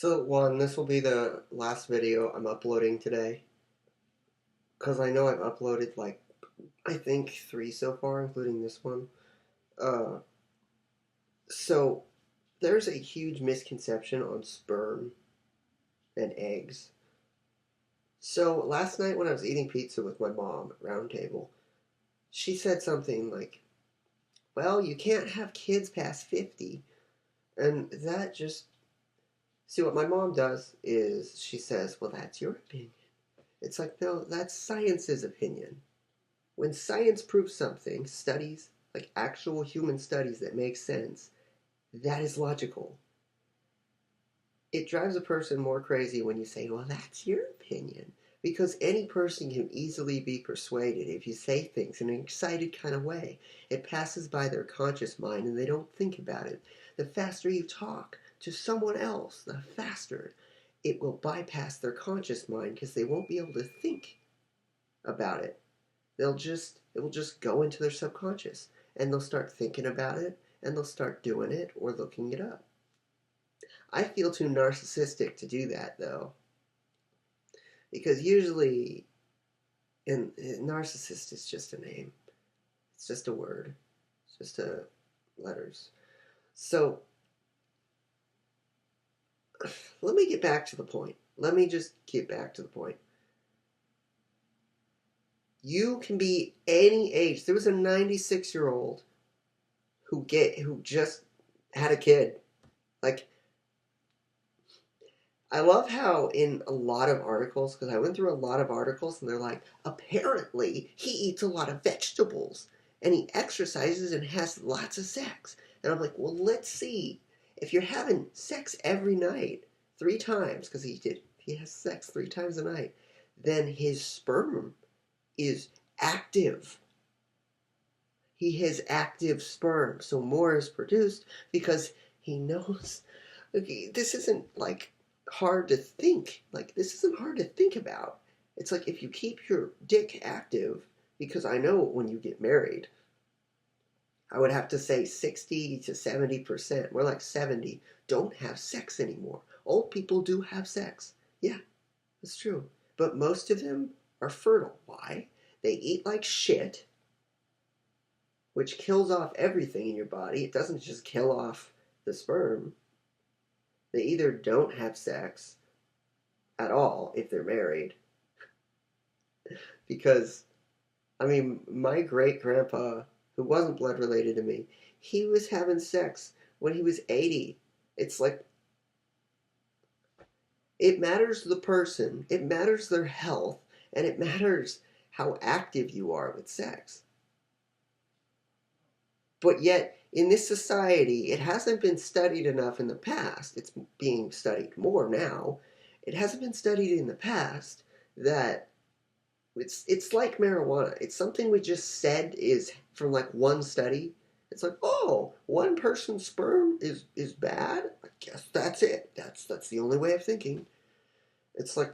So, one, this will be the last video I'm uploading today. Because I know I've uploaded, I think three so far, including this one. Uh, so, there's a huge misconception on sperm and eggs. So, last night when I was eating pizza with my mom at Round Table, she said something like, well, you can't have kids past 50. And that just. See, what my mom does is she says, well, that's your opinion. It's like, no, that's science's opinion. When science proves something, studies, like actual human studies that make sense, that is logical. It drives a person more crazy when you say, well, that's your opinion. Because any person can easily be persuaded if you say things in an excited kind of way. It passes by their conscious mind and they don't think about it. The faster you talk to someone else, the faster it will bypass their conscious mind because they won't be able to think about it. It will just go into their subconscious and they'll start thinking about it and they'll start doing it or looking it up. I feel too narcissistic to do that though, because usually, and narcissist is just a name. It's just a word. It's just letters. So let me get back to the point. Let me just get back to the point. You can be any age. There was a 96-year-old who just had a kid. Like, I love how in a lot of articles, because I went through a lot of articles, and they're like, apparently he eats a lot of vegetables, and he exercises and has lots of sex. And I'm like, well, let's see. If you're having sex every night, 3 times, because he has sex 3 times a night, then his sperm is active. He has active sperm, so more is produced because he knows. Okay, this isn't like hard to think. Like, this isn't hard to think about. It's like if you keep your dick active, because I know when you get married, I would have to say 60 to 70%, more like 70, don't have sex anymore. Old people do have sex. Yeah, that's true. But most of them are fertile. Why? They eat like shit, which kills off everything in your body. It doesn't just kill off the sperm. They either don't have sex at all if they're married. Because, I mean, my great grandpa, who wasn't blood related to me, he was having sex when he was 80. It's like, it matters the person, it matters their health, and it matters how active you are with sex. But yet, in this society, it hasn't been studied enough in the past. It's being studied more now. It hasn't been studied in the past that it's like marijuana. It's something we just said is from like one study. It's like, oh, one person's sperm is bad. I guess that's it. That's the only way of thinking. It's like,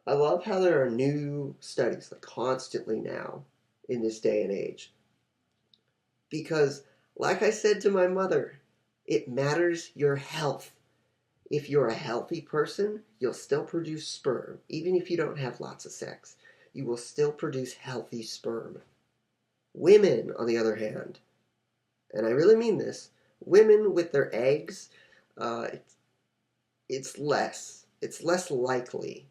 I love how there are new studies like constantly now in this day and age. Because, like I said to my mother, it matters your health. If you're a healthy person, you'll still produce sperm. Even if you don't have lots of sex, you will still produce healthy sperm. Women, on the other hand, and I really mean this, women with their eggs, it's less. It's less likely.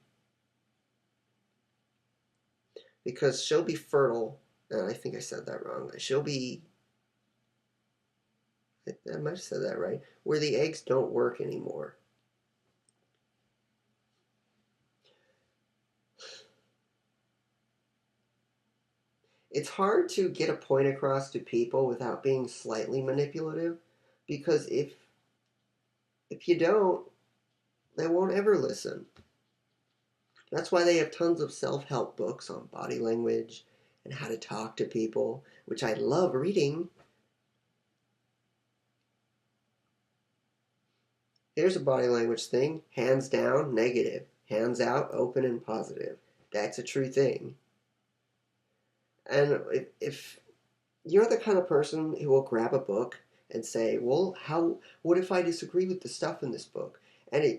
Because she'll be fertile. I think I said that wrong. She'll be, I might have said that right, where the eggs don't work anymore. It's hard to get a point across to people without being slightly manipulative, because if you don't, they won't ever listen. That's why they have tons of self-help books on body language and how to talk to people, which I love reading. Here's a body language thing. Hands down, negative. Hands out, open and positive. That's a true thing. And if you're the kind of person who will grab a book and say, well, what if I disagree with the stuff in this book? And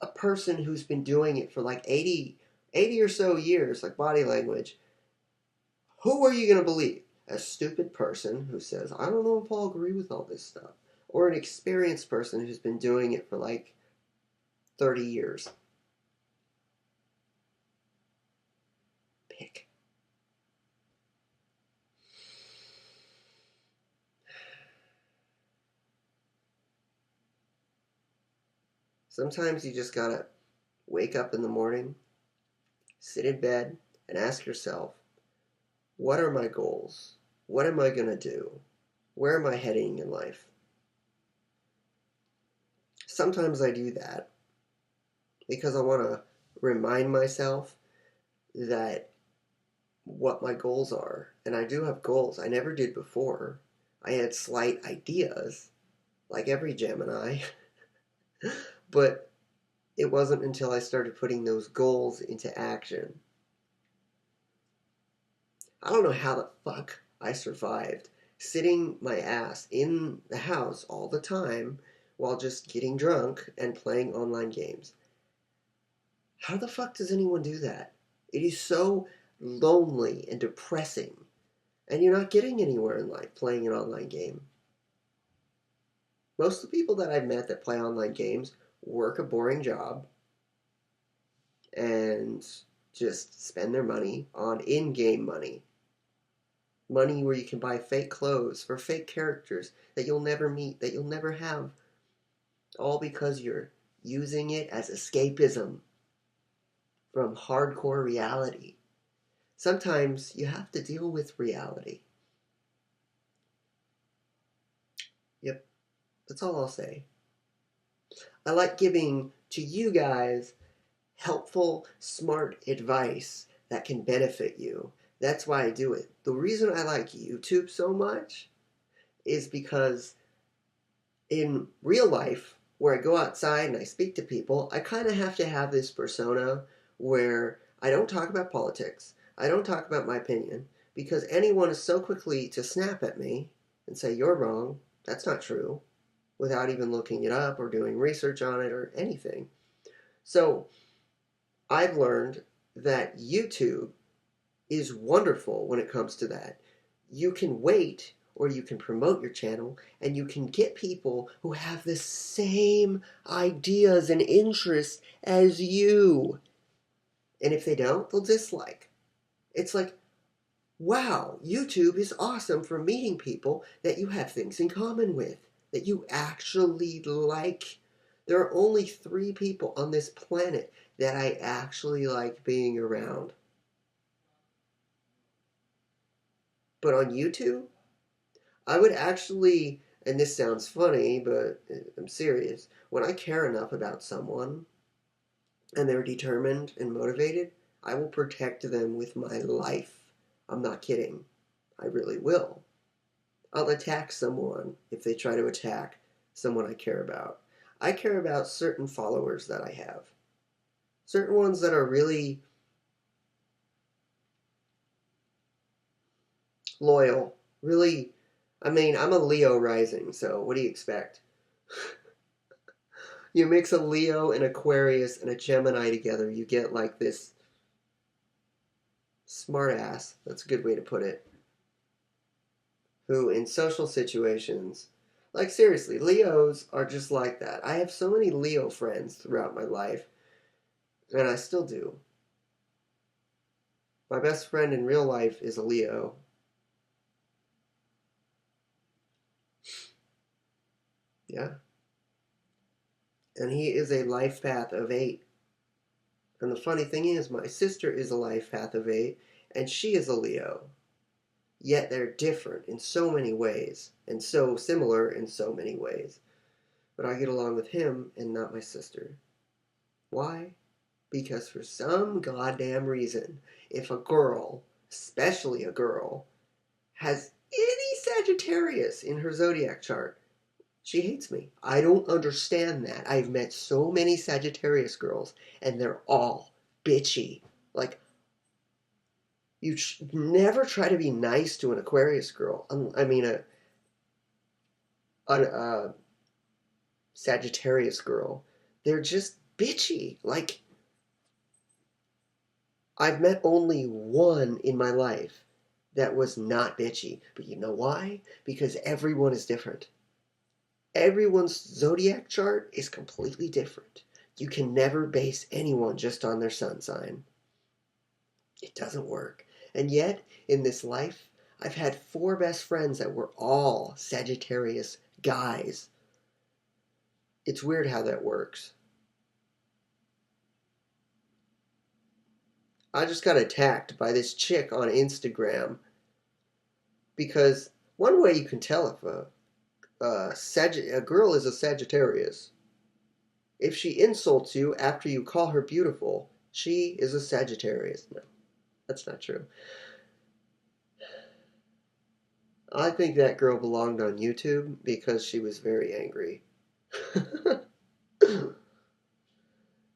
a person who's been doing it for like 80 or so years, like body language, who are you going to believe? A stupid person who says, I don't know if I'll agree with all this stuff. Or an experienced person who's been doing it for like 30 years. Pick. Sometimes you just gotta wake up in the morning, sit in bed, and ask yourself, what are my goals? What am I gonna do? Where am I heading in life? Sometimes I do that because I want to remind myself that what my goals are. And I do have goals I never did before. I had slight ideas, like every Gemini, but it wasn't until I started putting those goals into action. I don't know how the fuck I survived sitting my ass in the house all the time while just getting drunk and playing online games. How the fuck does anyone do that? It is so lonely and depressing, and you're not getting anywhere in life playing an online game. Most of the people that I've met that play online games work a boring job and just spend their money on in-game money. Money where you can buy fake clothes for fake characters that you'll never meet, that you'll never have. All because you're using it as escapism from hardcore reality. Sometimes you have to deal with reality. Yep, that's all I'll say. I like giving to you guys helpful, smart advice that can benefit you. That's why I do it. The reason I like YouTube so much is because in real life, where I go outside and I speak to people, I kind of have to have this persona where I don't talk about politics. I don't talk about my opinion because anyone is so quickly to snap at me and say, you're wrong, that's not true, without even looking it up or doing research on it or anything. So I've learned that YouTube is wonderful when it comes to that. You can wait or you can promote your channel and you can get people who have the same ideas and interests as you. And if they don't, they'll dislike. It's like, wow, YouTube is awesome for meeting people that you have things in common with, that you actually like. There are only 3 people on this planet that I actually like being around. But on YouTube, I would actually, and this sounds funny, but I'm serious, when I care enough about someone and they're determined and motivated, I will protect them with my life. I'm not kidding. I really will. I'll attack someone if they try to attack someone I care about. I care about certain followers that I have. Certain ones that are really loyal. Really, I mean, I'm a Leo rising, so what do you expect? You mix a Leo, an Aquarius, and a Gemini together, you get like this smart ass, that's a good way to put it, who in social situations, like seriously, Leos are just like that. I have so many Leo friends throughout my life, and I still do. My best friend in real life is a Leo. Yeah. And he is a life path of 8. And the funny thing is, my sister is a life path of 8, and she is a Leo. Yet they're different in so many ways, and so similar in so many ways. But I get along with him and not my sister. Why? Because for some goddamn reason, if a girl, especially a girl, has any Sagittarius in her zodiac chart, she hates me. I don't understand that. I've met so many Sagittarius girls, and they're all bitchy. Like, you never try to be nice to an Aquarius girl. I mean, a Sagittarius girl. They're just bitchy. Like, I've met only one in my life that was not bitchy. But you know why? Because everyone is different. Everyone's zodiac chart is completely different. You can never base anyone just on their sun sign. It doesn't work. And yet, in this life, I've had 4 best friends that were all Sagittarius guys. It's weird how that works. I just got attacked by this chick on Instagram because one way you can tell if a girl is a Sagittarius, if she insults you after you call her beautiful, she is a Sagittarius. No, that's not true. I think that girl belonged on YouTube because she was very angry.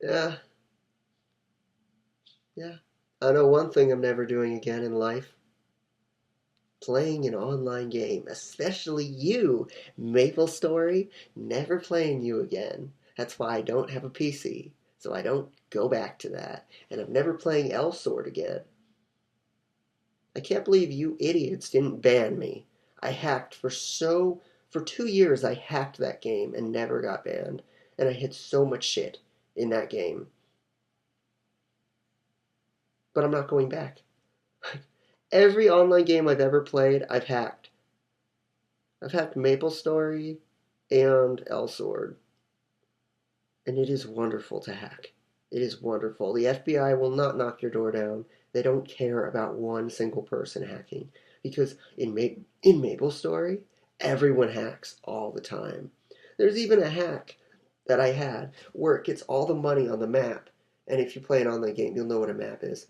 Yeah, yeah. I know one thing I'm never doing again in life. Playing an online game, especially you, MapleStory, never playing you again. That's why I don't have a PC, so I don't go back to that. And I'm never playing Sword again. I can't believe you idiots didn't ban me. I hacked for 2 years I hacked that game and never got banned. And I hit so much shit in that game. But I'm not going back. Every online game I've ever played, I've hacked. I've hacked MapleStory and Sword. And it is wonderful to hack. It is wonderful. The FBI will not knock your door down. They don't care about one single person hacking. Because in MapleStory, everyone hacks all the time. There's even a hack that I had where it gets all the money on the map. And if you play an online game, you'll know what a map is.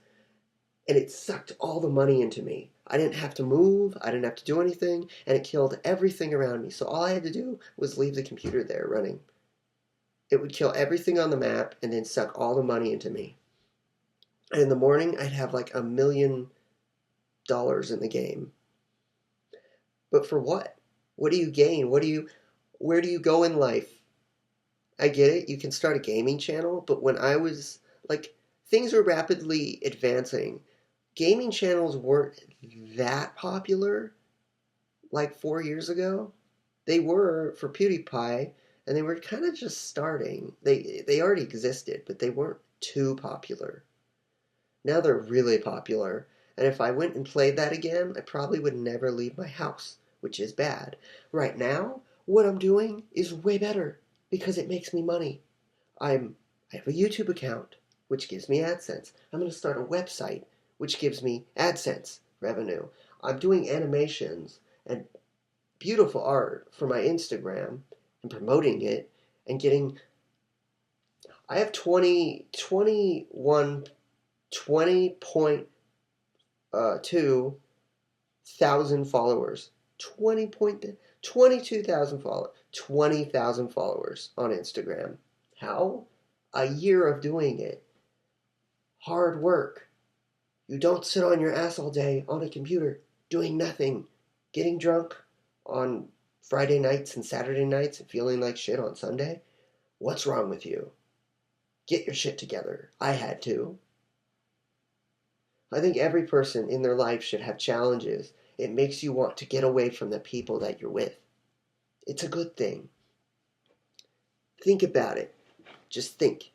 And it sucked all the money into me. I didn't have to move, I didn't have to do anything, and it killed everything around me. So all I had to do was leave the computer there running. It would kill everything on the map and then suck all the money into me. And in the morning, I'd have like $1 million in the game. But for what? What do you gain? Where do you go in life? I get it, you can start a gaming channel, but when I was like, things were rapidly advancing. Gaming channels weren't that popular like 4 years ago. They were for PewDiePie, and they were kind of just starting. They already existed, but they weren't too popular. Now they're really popular, and if I went and played that again, I probably would never leave my house, which is bad. Right now, what I'm doing is way better because it makes me money. I have a YouTube account, which gives me AdSense. I'm going to start a website, which gives me AdSense revenue. I'm doing animations and beautiful art for my Instagram and promoting it and getting. I have 20.2 thousand followers. 22,000 followers. 20,000 followers on Instagram. How? A year of doing it. Hard work. You don't sit on your ass all day on a computer doing nothing, getting drunk on Friday nights and Saturday nights and feeling like shit on Sunday. What's wrong with you? Get your shit together. I had to. I think every person in their life should have challenges. It makes you want to get away from the people that you're with. It's a good thing. Think about it. Just think.